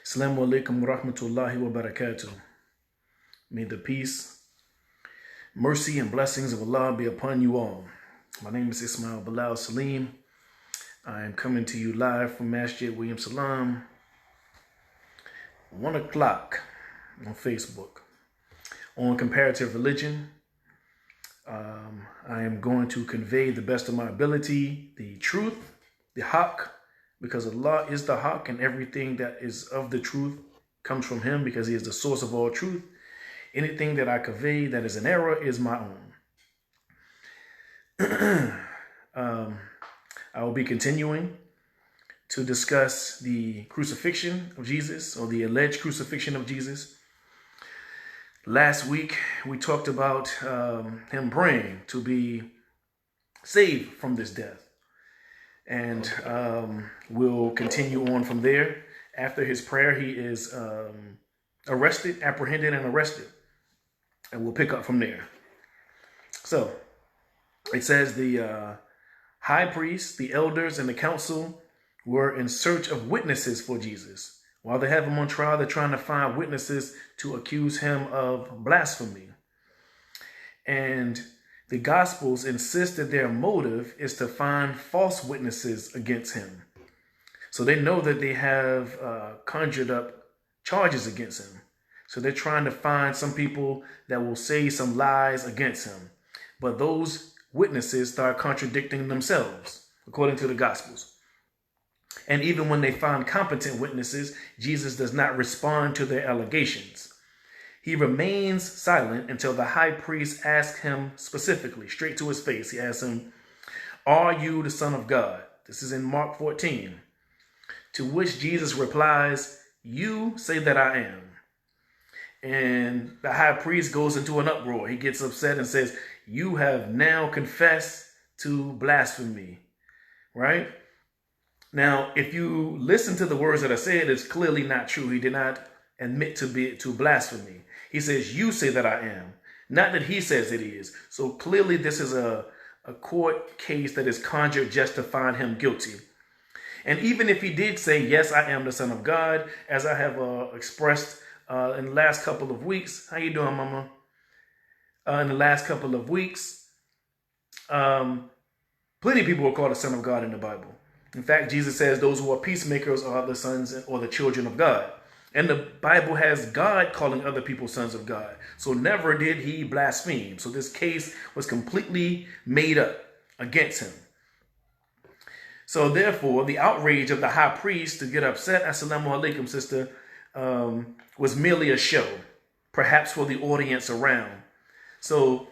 Assalamu alaikum wa rahmatullahi wa barakatuh. May the peace, mercy, and blessings of Allah be upon you all. My name is Ismail Bilal Salim. I am coming to you live from Masjid William Salam, 1 o'clock on Facebook, on comparative religion. I am going to convey the best of my ability, the truth, the haqq, because Allah is the haqq, and everything that is of the truth comes from Him because He is the source of all truth. Anything that I convey that is an error is my own. I will be continuing to discuss the crucifixion of Jesus, or the alleged crucifixion of Jesus. Last week, we talked about him praying to be saved from this death. And we'll continue on from there. After his prayer, he is apprehended and arrested. And we'll pick up from there. So, it says the high priest, the elders, and the council were in search of witnesses for Jesus. While they have him on trial, they're trying to find witnesses to accuse him of blasphemy. And the Gospels insist that their motive is to find false witnesses against him. So they know that they have conjured up charges against him. So they're trying to find some people that will say some lies against him. But those witnesses start contradicting themselves, according to the Gospels. And even when they find competent witnesses, Jesus does not respond to their allegations. He remains silent until the high priest asks him specifically, straight to his face. He asks him, "Are you the Son of God?" This is in Mark 14. To which Jesus replies, "You say that I am." And the high priest goes into an uproar. He gets upset and says, "You have now confessed to blasphemy." Right? Now, if you listen to the words that are said, it's clearly not true. He did not admit to blasphemy. He says, "You say that I am," not that he says it is. So clearly this is a court case that is conjured just to find him guilty. And even if he did say, "Yes, I am the Son of God," as I have expressed in the last couple of weeks. How you doing, Mama? In the last couple of weeks, plenty of people are called the Son of God in the Bible. In fact, Jesus says those who are peacemakers are the sons or the children of God. And the Bible has God calling other people sons of God. So never did he blaspheme. So this case was completely made up against him. So therefore, the outrage of the high priest to get upset, assalamu alaikum, sister, was merely a show, perhaps for the audience around. So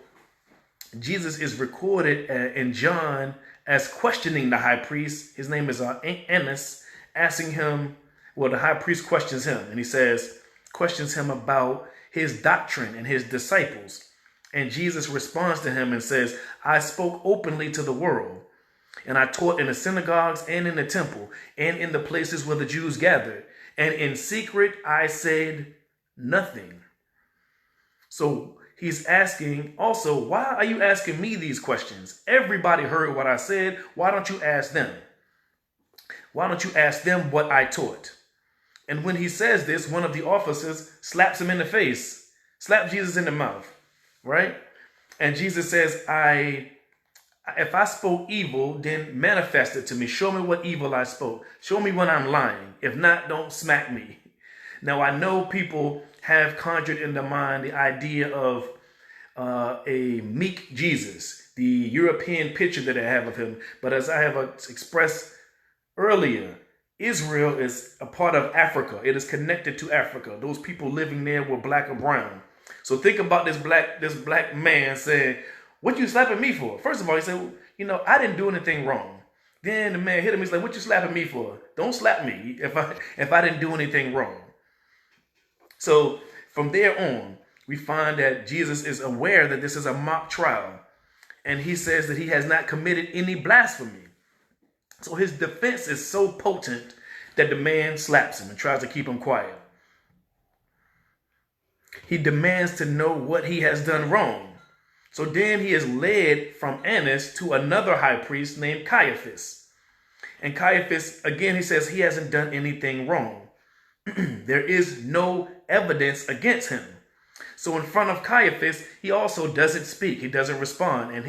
Jesus is recorded in John as questioning the high priest. His name is Annas, asking him, well, the high priest questions him, and he questions him about his doctrine and his disciples. And Jesus responds to him and says, "I spoke openly to the world, and I taught in the synagogues and in the temple and in the places where the Jews gathered. And in secret, I said nothing." So he's asking also, why are you asking me these questions? Everybody heard what I said. Why don't you ask them? Why don't you ask them what I taught? And when he says this, one of the officers slaps him in the face, slaps Jesus in the mouth, right? And Jesus says, if I spoke evil, then manifest it to me. Show me what evil I spoke. Show me when I'm lying. If not, don't smack me. Now, I know people have conjured in their mind the idea of a meek Jesus, the European picture that they have of him. But as I have expressed earlier, Israel is a part of Africa. It is connected to Africa. Those people living there were black or brown. So think about this black man saying, "What you slapping me for?" First of all, he said, I didn't do anything wrong. Then the man hit him. He's like, "What you slapping me for? Don't slap me if I didn't do anything wrong." So from there on, we find that Jesus is aware that this is a mock trial. And he says that he has not committed any blasphemy. So his defense is so potent that the man slaps him and tries to keep him quiet. He demands to know what he has done wrong. So then he is led from Annas to another high priest named Caiaphas. And Caiaphas, again, he says he hasn't done anything wrong. There is no evidence against him. So in front of Caiaphas, he also doesn't speak. He doesn't respond. And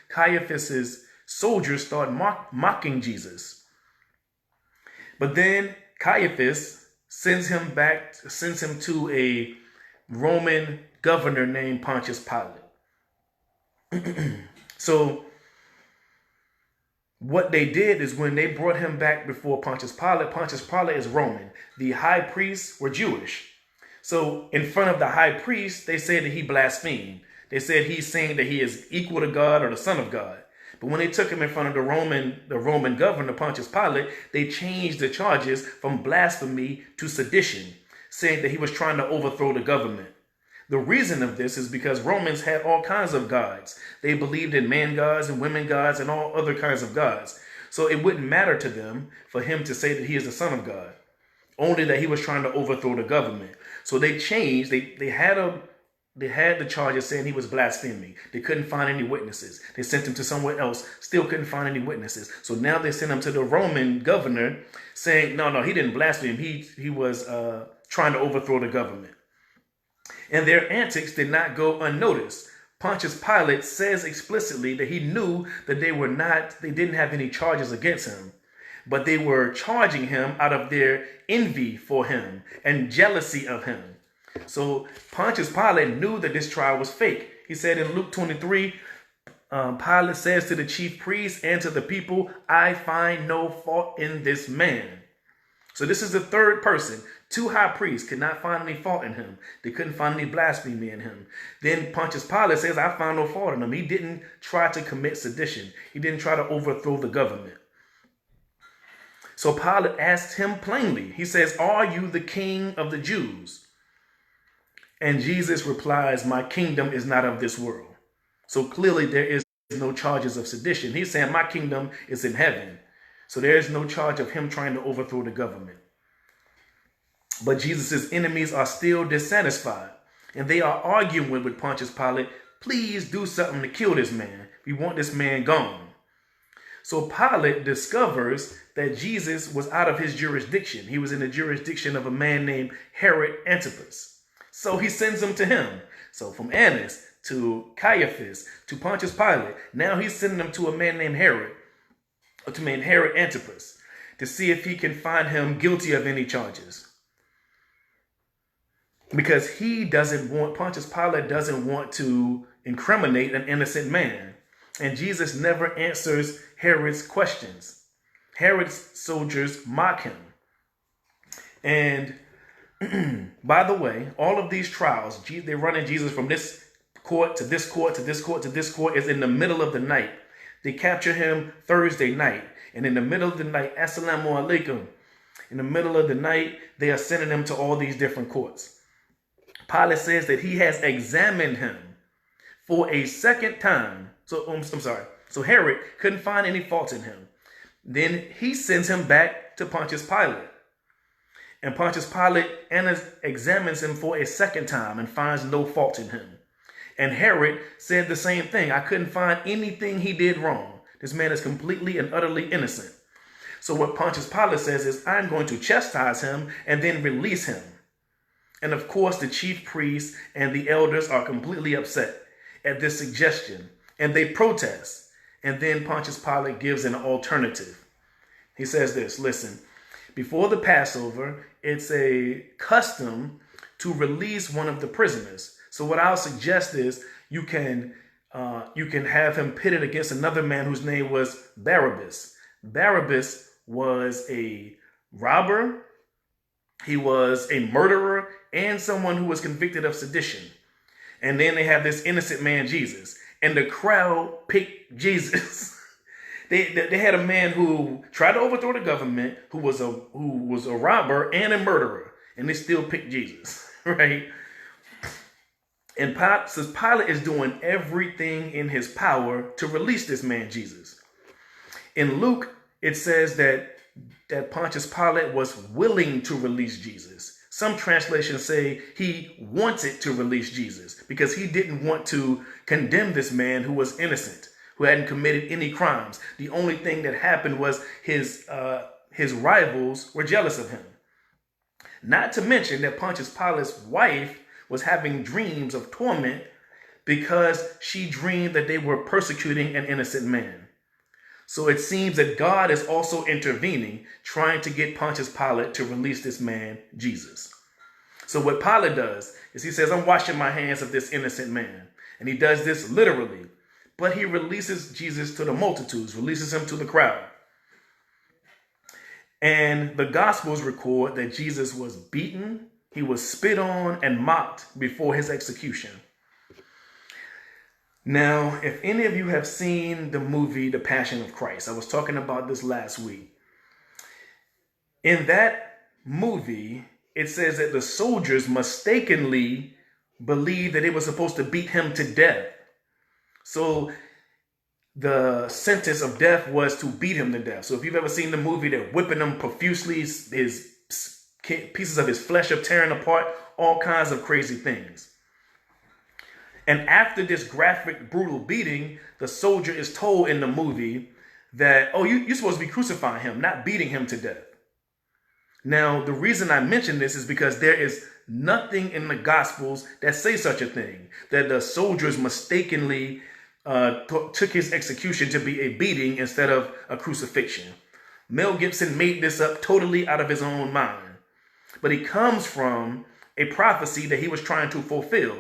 Caiaphas's soldiers start mocking Jesus. But then Caiaphas sends him to a Roman governor named Pontius Pilate. So what they did is when they brought him back before Pontius Pilate is Roman. The high priests were Jewish. So in front of the high priest, they said that he blasphemed. They said he's saying that he is equal to God or the Son of God. But when they took him in front of the Roman governor, Pontius Pilate, they changed the charges from blasphemy to sedition, saying that he was trying to overthrow the government. The reason of this is because Romans had all kinds of gods. They believed in man gods and women gods and all other kinds of gods. So it wouldn't matter to them for him to say that he is the Son of God, only that he was trying to overthrow the government. So they changed. They had the charges saying he was blaspheming. They couldn't find any witnesses. They sent him to somewhere else, still couldn't find any witnesses. So now they sent him to the Roman governor saying, no, he didn't blaspheme. He was trying to overthrow the government. And their antics did not go unnoticed. Pontius Pilate says explicitly that he knew that they didn't have any charges against him, but they were charging him out of their envy for him and jealousy of him. So Pontius Pilate knew that this trial was fake. He said in Luke 23, Pilate says to the chief priests and to the people, I find no fault in this man. So this is the third person. Two high priests could not find any fault in him. They couldn't find any blasphemy in him. Then Pontius Pilate says, I found no fault in him. He didn't try to commit sedition. He didn't try to overthrow the government. So Pilate asked him plainly. He says, are you the king of the Jews? And Jesus replies, my kingdom is not of this world. So clearly there is no charges of sedition. He's saying my kingdom is in heaven. So there is no charge of him trying to overthrow the government. But Jesus' enemies are still dissatisfied. And they are arguing with Pontius Pilate, please do something to kill this man. We want this man gone. So Pilate discovers that Jesus was out of his jurisdiction. He was in the jurisdiction of a man named Herod Antipas. So he sends him to him. So from Annas to Caiaphas to Pontius Pilate, now he's sending them to a man named Herod Antipas, to see if he can find him guilty of any charges. Because Pontius Pilate doesn't want to incriminate an innocent man. And Jesus never answers Herod's questions. Herod's soldiers mock him. And by the way, all of these trials, they're running Jesus from this court to this court to this court to this court, is in the middle of the night. They capture him Thursday night. And in the middle of the night, Assalamu alaikum, in the middle of the night, they are sending him to all these different courts. Pilate says that he has examined him for a second time. So Herod couldn't find any faults in him. Then he sends him back to Pontius Pilate. And Pontius Pilate examines him for a second time and finds no fault in him. And Herod said the same thing. I couldn't find anything he did wrong. This man is completely and utterly innocent. So what Pontius Pilate says is, I'm going to chastise him and then release him. And of course, the chief priests and the elders are completely upset at this suggestion. And they protest. And then Pontius Pilate gives an alternative. He says this, listen, before the Passover, it's a custom to release one of the prisoners. So what I'll suggest is you can have him pitted against another man whose name was Barabbas. Barabbas was a robber. He was a murderer and someone who was convicted of sedition. And then they have this innocent man, Jesus. And the crowd picked Jesus. They had a man who tried to overthrow the government, who was a robber and a murderer. And they still picked Jesus, right? And Pilate is doing everything in his power to release this man, Jesus. In Luke, it says that Pontius Pilate was willing to release Jesus. Some translations say he wanted to release Jesus because he didn't want to condemn this man who was innocent, who hadn't committed any crimes. The only thing that happened was his rivals were jealous of him. Not to mention that Pontius Pilate's wife was having dreams of torment because she dreamed that they were persecuting an innocent man. So it seems that God is also intervening, trying to get Pontius Pilate to release this man, Jesus. So what Pilate does is he says, I'm washing my hands of this innocent man. And he does this literally. But he releases Jesus to the multitudes, releases him to the crowd. And the Gospels record that Jesus was beaten, he was spit on and mocked before his execution. Now, if any of you have seen the movie The Passion of Christ, I was talking about this last week. In that movie, it says that the soldiers mistakenly believed that they were supposed to beat him to death. So the sentence of death was to beat him to death. So if you've ever seen the movie, they're whipping him profusely, his pieces of his flesh are tearing apart, all kinds of crazy things. And after this graphic, brutal beating, the soldier is told in the movie that, oh, you're supposed to be crucifying him, not beating him to death. Now, the reason I mention this is because there is nothing in the Gospels that say such a thing, that the soldiers mistakenly took his execution to be a beating instead of a crucifixion. Mel Gibson made this up totally out of his own mind. But it comes from a prophecy that he was trying to fulfill.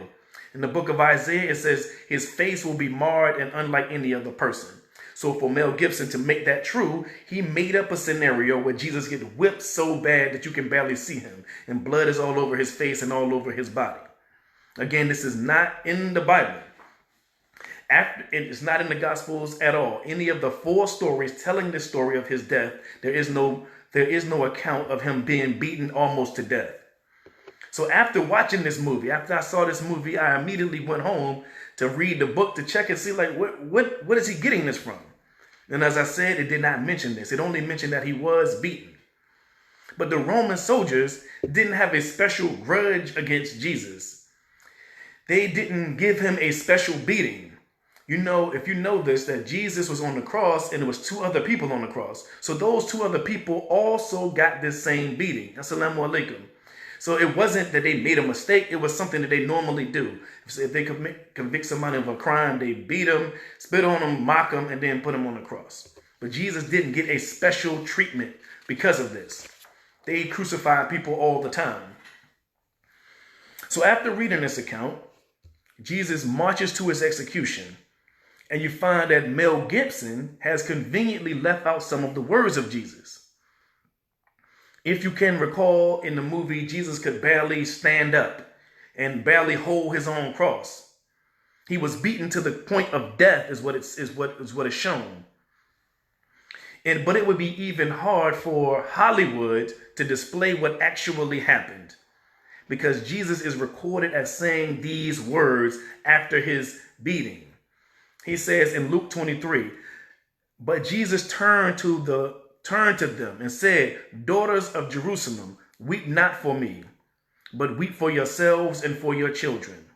In the book of Isaiah, it says his face will be marred and unlike any other person. So for Mel Gibson to make that true, he made up a scenario where Jesus gets whipped so bad that you can barely see him, and blood is all over his face and all over his body. Again, this is not in the Bible. It's not in the Gospels at all. Any of the 4 stories telling the story of his death, there is no account of him being beaten almost to death. So after watching this movie, after I saw this movie, I immediately went home to read the book to check and see, like, what is he getting this from? And as I said, it did not mention this. It only mentioned that he was beaten. But the Roman soldiers didn't have a special grudge against Jesus. They didn't give him a special beating. You know, if you know this, that Jesus was on the cross and there was 2 other people on the cross. So those 2 other people also got this same beating. Assalamu alaikum. So it wasn't that they made a mistake. It was something that they normally do. If they convict somebody of a crime, they beat them, spit on them, mock them, and then put them on the cross. But Jesus didn't get a special treatment because of this. They crucified people all the time. So after reading this account, Jesus marches to his execution. And you find that Mel Gibson has conveniently left out some of the words of Jesus. If you can recall, in the movie, Jesus could barely stand up and barely hold his own cross. He was beaten to the point of death, is what is shown. But it would be even hard for Hollywood to display what actually happened, because Jesus is recorded as saying these words after his beating. He says in Luke 23, but Jesus turned to them and said, daughters of Jerusalem, weep not for me, but weep for yourselves and for your children.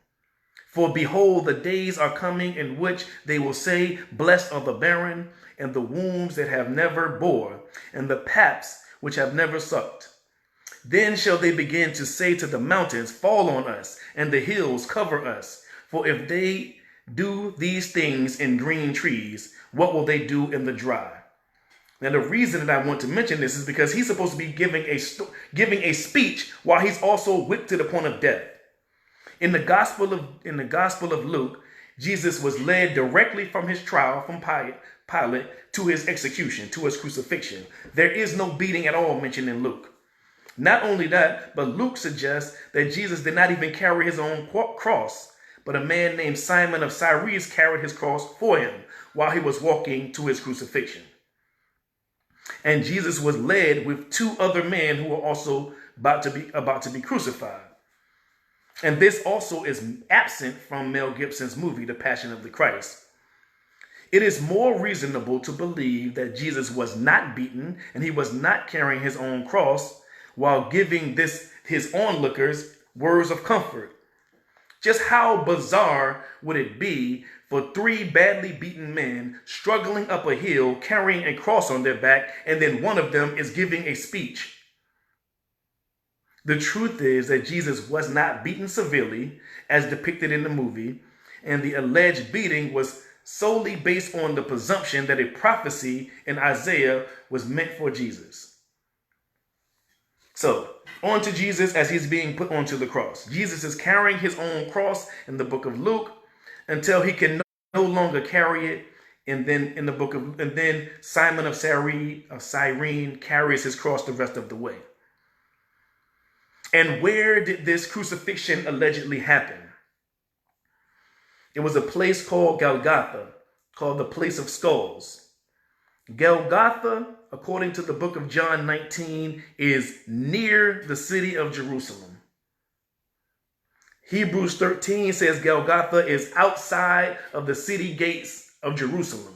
For behold, the days are coming in which they will say, blessed are the barren, and the wombs that have never bore, and the paps which have never sucked. Then shall they begin to say to the mountains, fall on us, and the hills cover us. For if they do these things in green trees, what will they do in the dry? Now, the reason that I want to mention this is because he's supposed to be giving a speech while he's also whipped to the point of death. In the Gospel of Luke, Jesus was led directly from his trial from Pilate to his execution, to his crucifixion. There is no beating at all mentioned in Luke. Not only that, but Luke suggests that Jesus did not even carry his own cross, but a man named Simon of Cyrene carried his cross for him while he was walking to his crucifixion. And Jesus was led with 2 other men who were also about to be crucified. And this also is absent from Mel Gibson's movie, The Passion of the Christ. It is more reasonable to believe that Jesus was not beaten and he was not carrying his own cross while giving his onlookers words of comfort. Just how bizarre would it be for 3 badly beaten men struggling up a hill carrying a cross on their back, and then one of them is giving a speech. The truth is that Jesus was not beaten severely as depicted in the movie, and the alleged beating was solely based on the presumption that a prophecy in Isaiah was meant for Jesus. So, on to Jesus as he's being put onto the cross. Jesus is carrying his own cross in the book of Luke until he can no longer carry it. And then Simon of Cyrene carries his cross the rest of the way. And where did this crucifixion allegedly happen? It was a place called Golgotha, called the place of skulls. Golgotha, according to the book of John 19, is near the city of Jerusalem. Hebrews 13 says Golgotha is outside of the city gates of Jerusalem.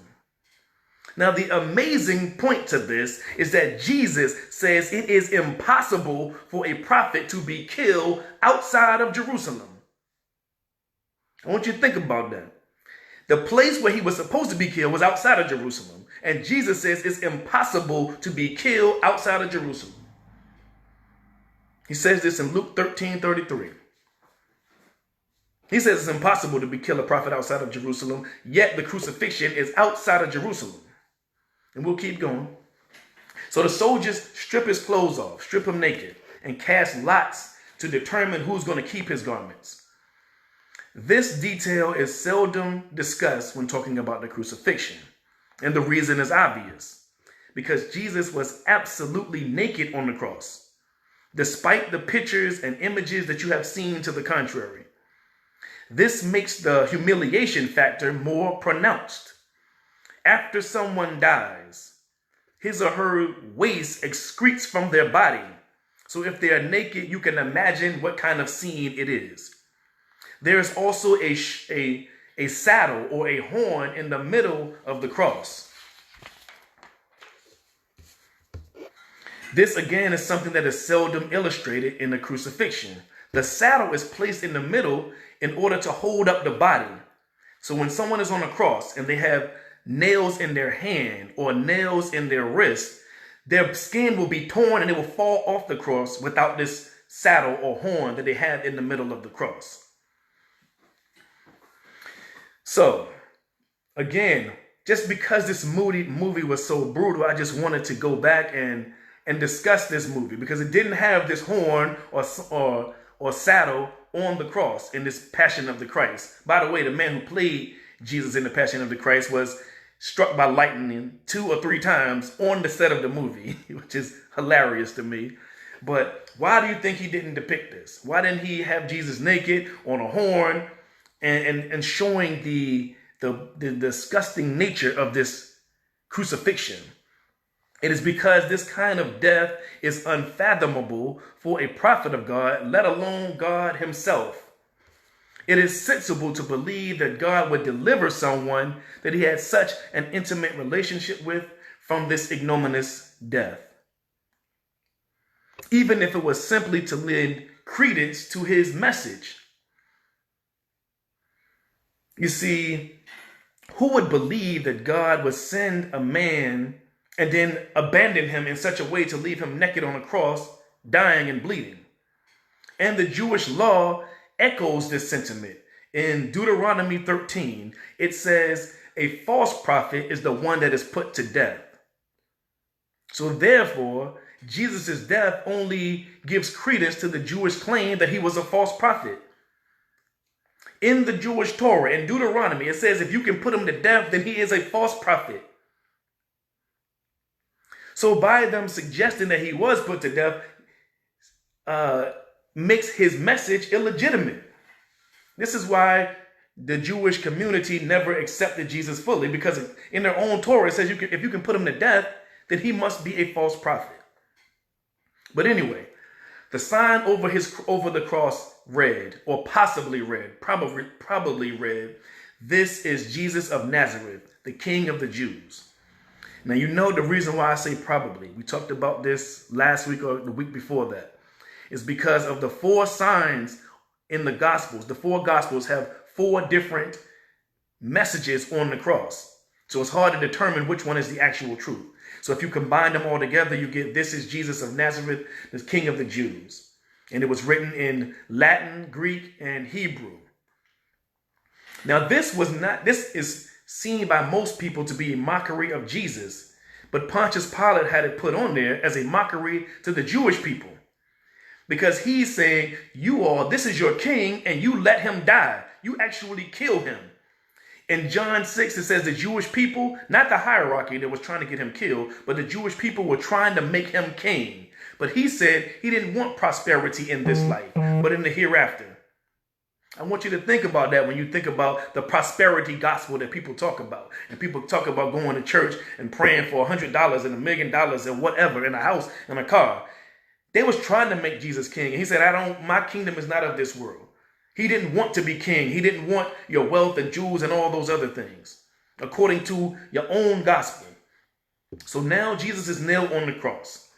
Now, the amazing point to this is that Jesus says it is impossible for a prophet to be killed outside of Jerusalem. I want you to think about that. The place where he was supposed to be killed was outside of Jerusalem. And Jesus says it's impossible to be killed outside of Jerusalem. He says this in Luke 13:33. He says it's impossible to be killed a prophet outside of Jerusalem, yet the crucifixion is outside of Jerusalem. And we'll keep going. So the soldiers strip his clothes off, strip him naked, and cast lots to determine who's going to keep his garments. This detail is seldom discussed when talking about the crucifixion. And the reason is obvious, because Jesus was absolutely naked on the cross, despite the pictures and images that you have seen to the contrary. This makes the humiliation factor more pronounced. After someone dies, his or her waste excretes from their body. So if they are naked, you can imagine what kind of scene it is. There is also a saddle or a horn in the middle of the cross. This again is something that is seldom illustrated in the crucifixion. The saddle is placed in the middle in order to hold up the body. So when someone is on a cross and they have nails in their hand or nails in their wrist, their skin will be torn and it will fall off the cross without this saddle or horn that they have in the middle of the cross. So, again, just because this movie was so brutal, I just wanted to go back and discuss this movie because it didn't have this horn or saddle on the cross in this Passion of the Christ. By the way, the man who played Jesus in the Passion of the Christ was struck by lightning 2 or 3 times on the set of the movie, which is hilarious to me. But why do you think he didn't depict this? Why didn't he have Jesus naked on a horn and showing the disgusting nature of this crucifixion? It is because this kind of death is unfathomable for a prophet of God, let alone God himself. It is sensible to believe that God would deliver someone that he had such an intimate relationship with from this ignominious death, even if it was simply to lend credence to his message. You see, who would believe that God would send a man and then abandon him in such a way to leave him naked on a cross, dying and bleeding? And the Jewish law echoes this sentiment. In Deuteronomy 13, it says a false prophet is the one that is put to death. So therefore, Jesus' death only gives credence to the Jewish claim that he was a false prophet. In the Jewish Torah, in Deuteronomy, it says if you can put him to death, then he is a false prophet. So by them suggesting that he was put to death, makes his message illegitimate. This is why the Jewish community never accepted Jesus fully, because in their own Torah it says if you can put him to death, then he must be a false prophet. But anyway, the sign over the cross read, or possibly read, probably read, "This is Jesus of Nazareth, the King of the Jews." Now, you know the reason why I say probably. We talked about this last week or the week before that. Is because of the 4 signs in the Gospels. The 4 Gospels have 4 different messages on the cross. So it's hard to determine which one is the actual truth. So if you combine them all together, you get, this is Jesus of Nazareth, the King of the Jews. And it was written in Latin, Greek, and Hebrew. Now this is seen by most people to be a mockery of Jesus, but Pontius Pilate had it put on there as a mockery to the Jewish people. Because he's saying, this is your king, and you let him die. You actually kill him. In John 6, it says the Jewish people, not the hierarchy that was trying to get him killed, but the Jewish people were trying to make him king. But he said he didn't want prosperity in this life, but in the hereafter. I want you to think about that when you think about the prosperity gospel that people talk about. And people talk about going to church and praying for $100 and $1 million and whatever in a house and a car. They was trying to make Jesus king. And he said, my kingdom is not of this world. He didn't want to be king. He didn't want your wealth and jewels and all those other things, according to your own gospel. So now Jesus is nailed on the cross.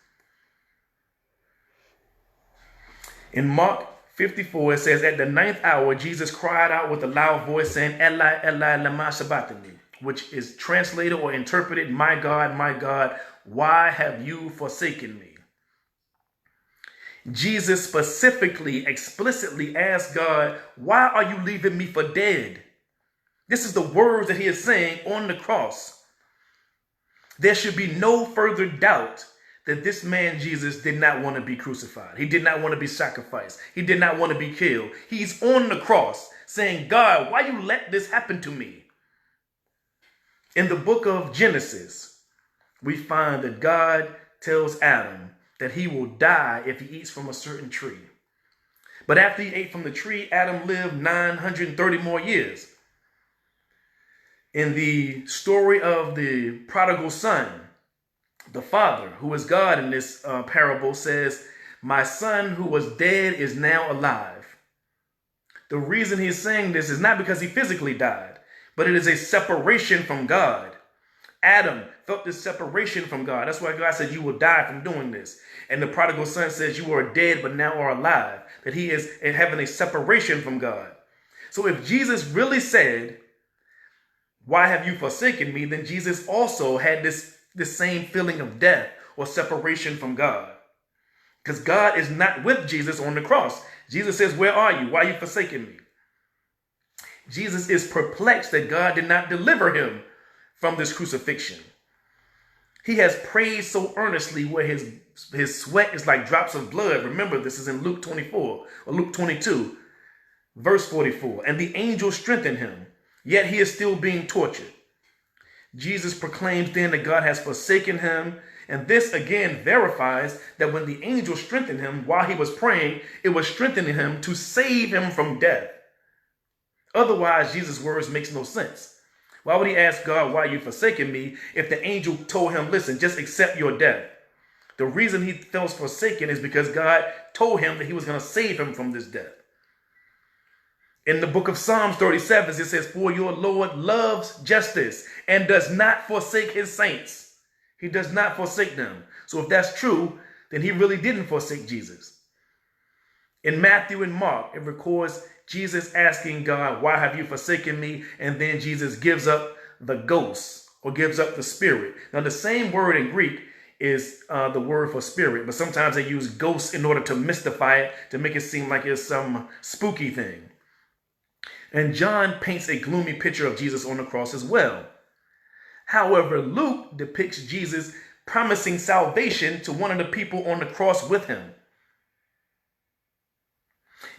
In Mark 54, it says, at the 9th hour, Jesus cried out with a loud voice saying, Eli, Eli, lama sabachthani, which is translated or interpreted, my God, why have you forsaken me? Jesus specifically, explicitly asked God, why are you leaving me for dead? This is the words that he is saying on the cross. There should be no further doubt that this man, Jesus, did not want to be crucified. He did not want to be sacrificed. He did not want to be killed. He's on the cross saying, God, why you let this happen to me? In the book of Genesis, we find that God tells Adam that he will die if he eats from a certain tree. But after he ate from the tree, Adam lived 930 more years. In the story of the prodigal son, the father, who is God in this parable, says, my son who was dead is now alive. The reason he's saying this is not because he physically died, but it is a separation from God. Adam felt this separation from God. That's why God said, you will die from doing this. And the prodigal son says, you are dead, but now are alive. That he is having a separation from God. So if Jesus really said, why have you forsaken me? Then Jesus also had this same feeling of death or separation from God. Because God is not with Jesus on the cross. Jesus says, where are you? Why are you forsaking me? Jesus is perplexed that God did not deliver him from this crucifixion. He has prayed so earnestly where his sweat is like drops of blood. Remember, this is in Luke 24 or Luke 22, verse 44. And the angel strengthened him, yet he is still being tortured. Jesus proclaims then that God has forsaken him. And this again verifies that when the angel strengthened him while he was praying, it was strengthening him to save him from death. Otherwise, Jesus' words makes no sense. Why would he ask God, why are you forsaking me, if the angel told him, listen, just accept your death? The reason he felt forsaken is because God told him that he was going to save him from this death. In the book of Psalms 37, it says, for your Lord loves justice and does not forsake his saints. He does not forsake them. So if that's true, then he really didn't forsake Jesus. In Matthew and Mark, it records Jesus asking God, why have you forsaken me? And then Jesus gives up the ghost or gives up the spirit. Now, the same word in Greek is the word for spirit, but sometimes they use ghost in order to mystify it, to make it seem like it's some spooky thing. And John paints a gloomy picture of Jesus on the cross as well. However, Luke depicts Jesus promising salvation to one of the people on the cross with him.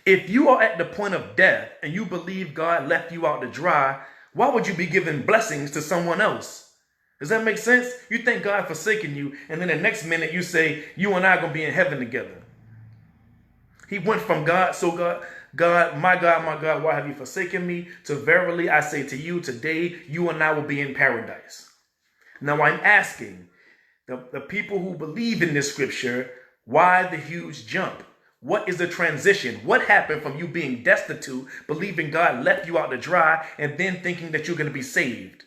If you are at the point of death and you believe God left you out to dry, why would you be giving blessings to someone else? Does that make sense? You think God forsaken you, and then the next minute you say, you and I are going to be in heaven together. He went from God, my God, why have you forsaken me? To verily I say to you, today you and I will be in paradise. Now I'm asking the people who believe in this scripture, why the huge jump? What is the transition? What happened from you being destitute, believing God left you out to dry, and then thinking that you're going to be saved?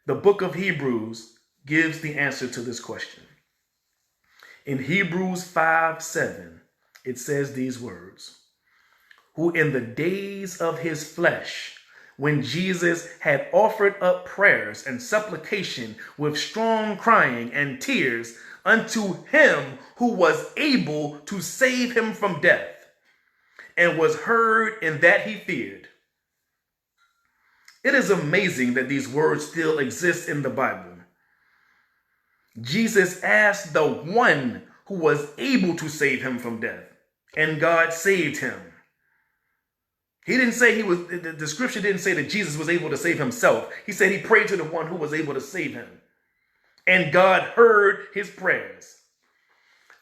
The book of Hebrews gives the answer to this question. In Hebrews 5:7, it says these words, who in the days of his flesh when Jesus had offered up prayers and supplication with strong crying and tears unto him who was able to save him from death, and was heard in that he feared. It is amazing that these words still exist in the Bible. Jesus asked the one who was able to save him from death, and God saved him. He didn't say the scripture didn't say that Jesus was able to save himself. He said he prayed to the one who was able to save him. And God heard his prayers.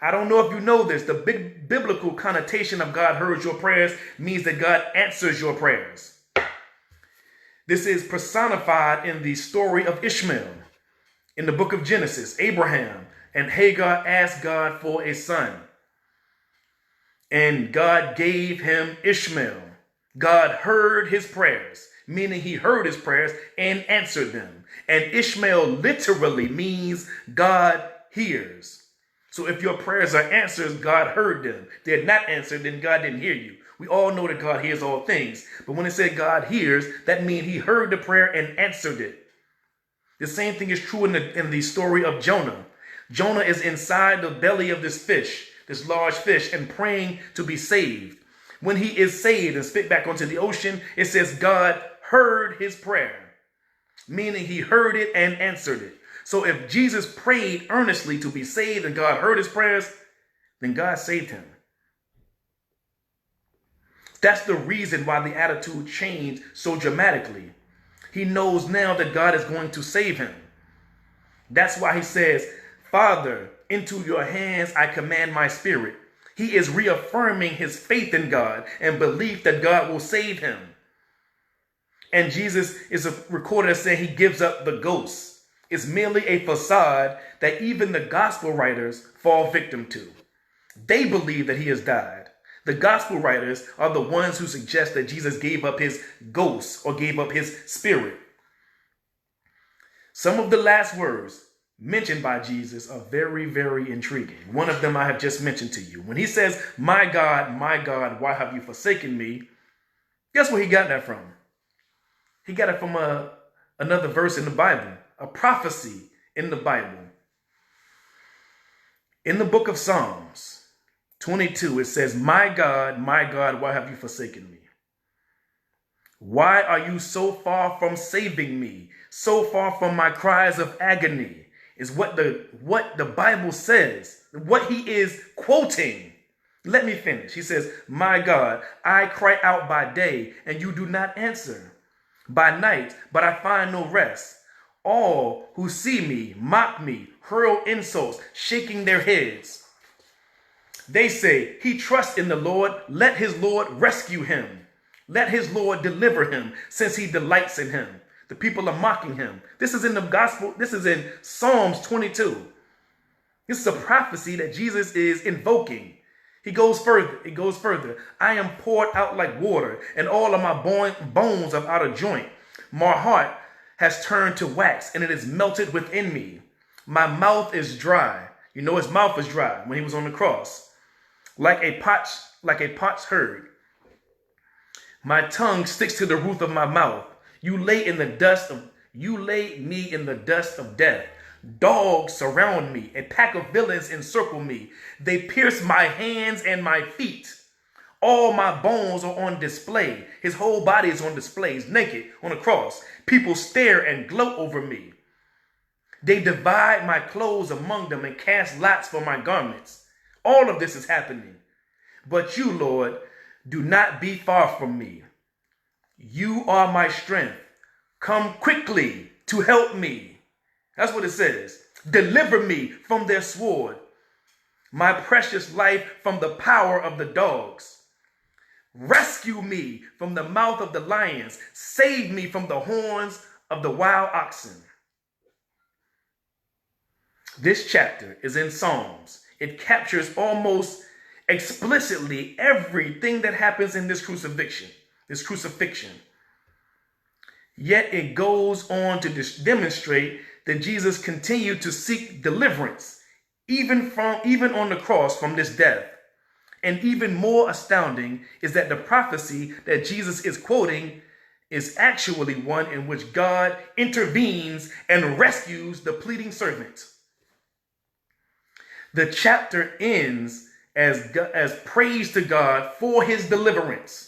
I don't know if you know this. The big biblical connotation of God heard your prayers means that God answers your prayers. This is personified in the story of Ishmael. In the book of Genesis, Abraham and Hagar asked God for a son. And God gave him Ishmael. God heard his prayers, meaning he heard his prayers and answered them. And Ishmael literally means God hears. So if your prayers are answered, God heard them. They're not answered, then God didn't hear you. We all know that God hears all things. But when it said God hears, that means he heard the prayer and answered it. The same thing is true in the story of Jonah. Jonah is inside the belly of this fish, this large fish, and praying to be saved. When he is saved and spit back onto the ocean, it says God heard his prayer, meaning he heard it and answered it. So if Jesus prayed earnestly to be saved and God heard his prayers, then God saved him. That's the reason why the attitude changed so dramatically. He knows now that God is going to save him. That's why he says, Father, into your hands I command my spirit. He is reaffirming his faith in God and belief that God will save him. And Jesus is recorded as saying he gives up the ghost. It's merely a facade that even the gospel writers fall victim to. They believe that he has died. The gospel writers are the ones who suggest that Jesus gave up his ghost or gave up his spirit. Some of the last words mentioned by Jesus are very, very intriguing. One of them I have just mentioned to you. When he says, my God, why have you forsaken me? Guess where he got that from? He got it from another verse in the Bible, a prophecy in the Bible. In the book of Psalms 22, it says, my God, why have you forsaken me? Why are you so far from saving me? So far from my cries of agony? Is what the Bible says, what he is quoting. Let me finish. He says, my God, I cry out by day and you do not answer. By night, but I find no rest. All who see me mock me, hurl insults, shaking their heads. They say, he trusts in the Lord. Let his Lord rescue him. Let his Lord deliver him, since he delights in him. The people are mocking him. This is in the gospel. This is in Psalms 22. This is a prophecy that Jesus is invoking. He goes further. I am poured out like water, and all of my bones are out of joint. My heart has turned to wax, and it is melted within me. My mouth is dry. You know his mouth was dry when he was on the cross. Like a pot's herd. My tongue sticks to the roof of my mouth. You lay me in the dust of death. Dogs surround me. A pack of villains encircle me. They pierce my hands and my feet. All my bones are on display. His whole body is on display. He's naked on a cross. People stare and gloat over me. They divide my clothes among them and cast lots for my garments. All of this is happening. But you, Lord, do not be far from me. You are my strength. Come quickly to help me. That's what it says. Deliver me from their sword, my precious life from the power of the dogs. Rescue me from the mouth of the lions. Save me from the horns of the wild oxen. This chapter is in Psalms. It captures almost explicitly everything that happens in this crucifixion. Yet it goes on to demonstrate that Jesus continued to seek deliverance, even on the cross from this death. And even more astounding is that the prophecy that Jesus is quoting is actually one in which God intervenes and rescues the pleading servant. The chapter ends as praise to God for his deliverance.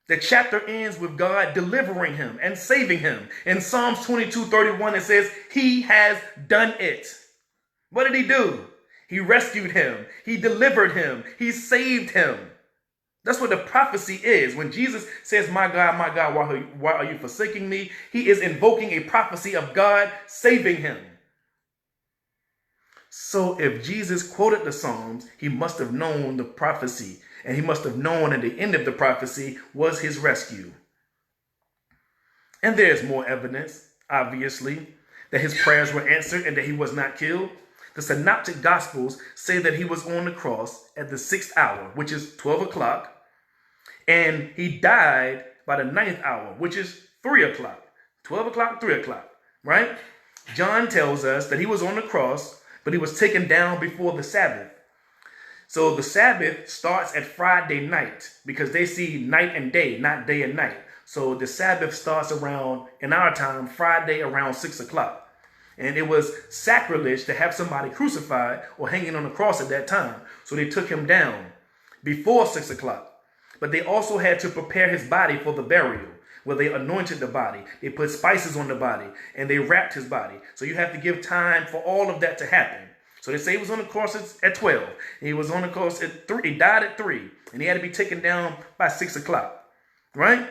The chapter ends with God delivering him and saving him. In Psalms 22:31, it says, he has done it. What did he do? He rescued him. He delivered him. He saved him. That's what the prophecy is. When Jesus says, my God, why are you forsaking me? He is invoking a prophecy of God saving him. So if Jesus quoted the Psalms, he must have known the prophecy, and he must have known at the end of the prophecy was his rescue. And there's more evidence, obviously, that his prayers were answered and that he was not killed. The synoptic gospels say that he was on the cross at the 6th hour, which is 12 o'clock, and he died by the 9th hour, which is 3 o'clock. 12 o'clock, 3 o'clock, right? John tells us that he was on the cross, but he was taken down before the Sabbath. So the Sabbath starts at Friday night because they see night and day, not day and night. So the Sabbath starts around, in our time, Friday around 6 o'clock. And it was sacrilege to have somebody crucified or hanging on the cross at that time. So they took him down before 6 o'clock. But they also had to prepare his body for the burial, where they anointed the body. They put spices on the body and they wrapped his body. So you have to give time for all of that to happen. So they say he was on the cross at 12. And he was on the cross at 3. He died at 3. And he had to be taken down by 6 o'clock. Right?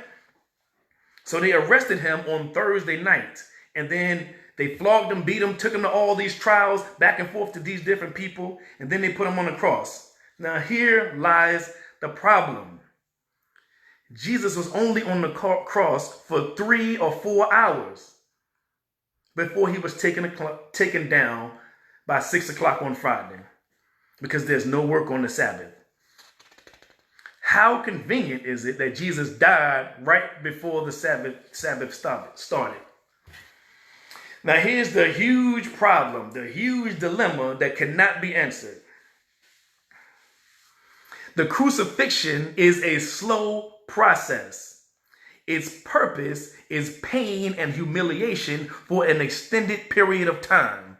So they arrested him on Thursday night. And then they flogged him, beat him, took him to all these trials, back and forth to these different people. And then they put him on the cross. Now here lies the problem. Jesus was only on the cross for 3 or 4 hours before he was taken down by 6 o'clock on Friday, because there's no work on the Sabbath. How convenient is it that Jesus died right before the Sabbath started? Now here's the huge problem, the huge dilemma that cannot be answered. The crucifixion is a slow process. Its purpose is pain and humiliation for an extended period of time.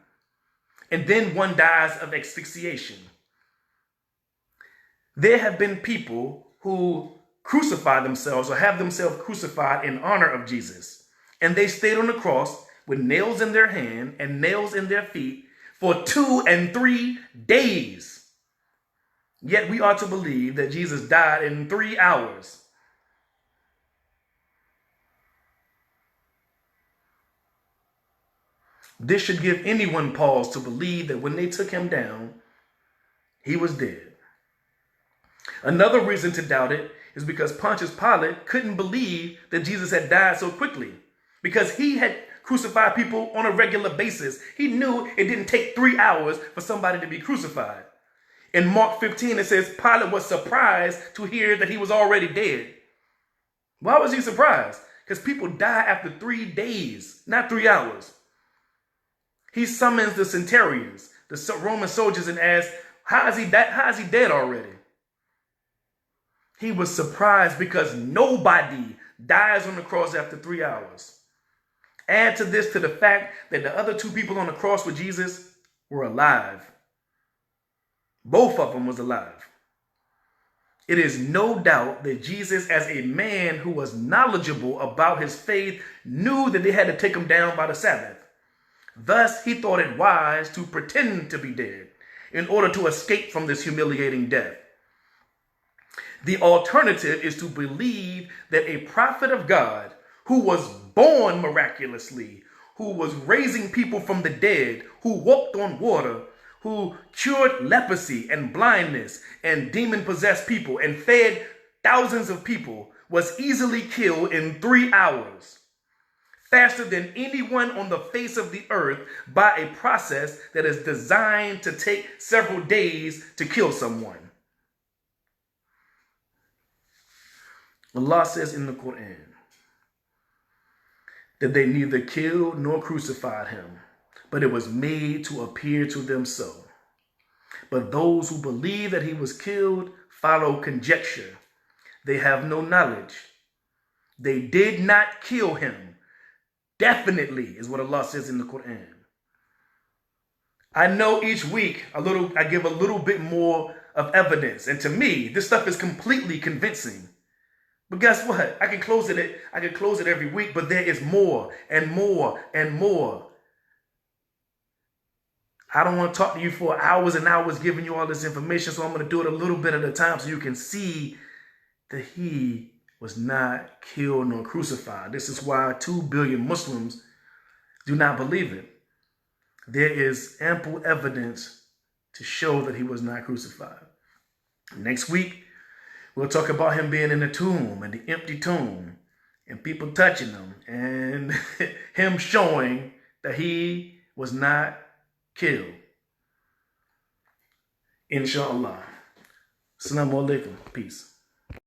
And then one dies of asphyxiation. There have been people who crucify themselves or have themselves crucified in honor of Jesus. And they stayed on the cross with nails in their hand and nails in their feet for 2 and 3 days. Yet we are to believe that Jesus died in 3 hours. This should give anyone pause to believe that when they took him down, he was dead. Another reason to doubt it is because Pontius Pilate couldn't believe that Jesus had died so quickly, because he had crucified people on a regular basis. He knew it didn't take 3 hours for somebody to be crucified. In Mark 15, it says Pilate was surprised to hear that he was already dead. Why was he surprised? Because people die after 3 days, not 3 hours. He summons the centurions, the Roman soldiers, and asks, how is he dead already? He was surprised because nobody dies on the cross after 3 hours. Add to this to the fact that the other 2 people on the cross with Jesus were alive. Both of them was alive. It is no doubt that Jesus, as a man who was knowledgeable about his faith, knew that they had to take him down by the Sabbath. Thus, he thought it wise to pretend to be dead in order to escape from this humiliating death. The alternative is to believe that a prophet of God who was born miraculously, who was raising people from the dead, who walked on water, who cured leprosy and blindness and demon-possessed people and fed thousands of people, was easily killed in 3 hours. Faster than anyone on the face of the earth, by a process that is designed to take several days to kill someone. Allah says in the Quran that they neither killed nor crucified him, but it was made to appear to them so. But those who believe that he was killed follow conjecture. They have no knowledge. They did not kill him. Definitely is what Allah says in the Quran. I know each week I give a little bit more of evidence. And to me, this stuff is completely convincing. But guess what? I can close it every week, but there is more and more and more. I don't want to talk to you for hours and hours giving you all this information, so I'm going to do it a little bit at a time so you can see that he was not killed nor crucified. This is why 2 billion Muslims do not believe it. There is ample evidence to show that he was not crucified. Next week, we'll talk about him being in the tomb and the empty tomb and people touching him and him showing that he was not killed. Inshallah. Assalamu alaikum. Peace.